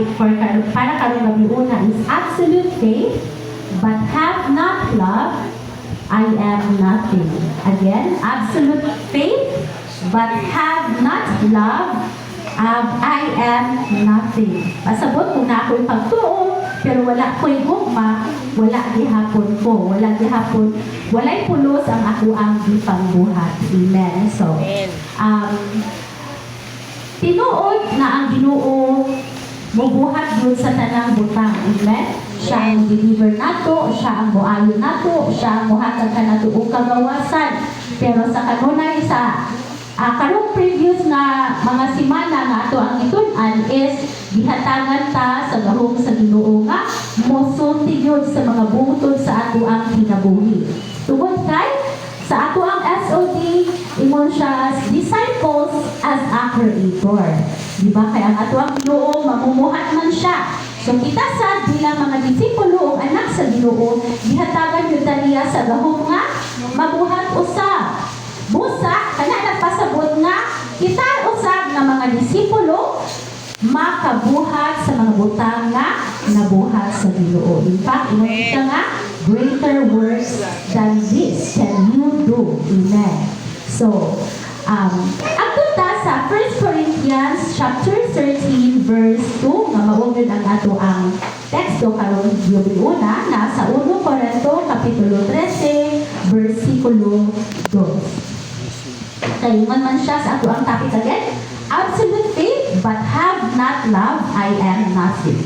topic para karong gabi una is absolute faith, but have not love, I am nothing. Again, absolute faith, but have not love, I am nothing. Pasabot kung na ako'y pagtuo, pero wala ko'y gugma, wala gihapon ko. Walay pulos ang ako ang gipangbuhat. Amen. So, tinuod na ang Ginoo mubuhat dun sa tanang butang. Amen? Siya ang deliver nato, siya ang buayon nato, siya ang muhatag ka nato o kagawasan. Pero sa kanunay sa karong previous na mga simana nga ato ang itun-an is gihatangan ta sa gahom sa Ginoo nga mosulti yun sa mga butod sa ato ang kinabuhi. Tungod kay sa ato ang SOD, imon siya as disciples as a creator. Diba? Kaya ang ato ang Ginoo, mamumuhat man siya. So kita sa bilang mga disipulo o anak sa Ginoo, gihatagan yun taniya sa gahom nga, mabuhat usab. Busa, kana nagpasabot nga, kita usab na mga disipulo, makabuhat sa mga butang nga nabuhat sa Ginoo. In fact, kita nga, greater works than this can you do. Amen. So, ang punta sa 1 Corinthians chapter 13 verse 2, nga maugid ang ato ang teksto karon gabi una na sa 1 Corinto kapitulo 13 versikulo 2. Kayman man siya sa ato ang topic again, absolute faith but have not love, I am nothing.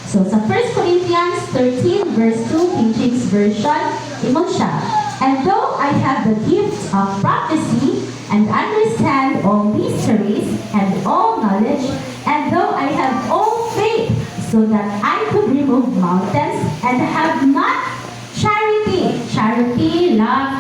So sa 1 Corinthians 13 verse 2 King James Version, imon siya, and though I have the gift of prophecy and understand all mysteries and all knowledge, and though I have all faith so that I could remove mountains and have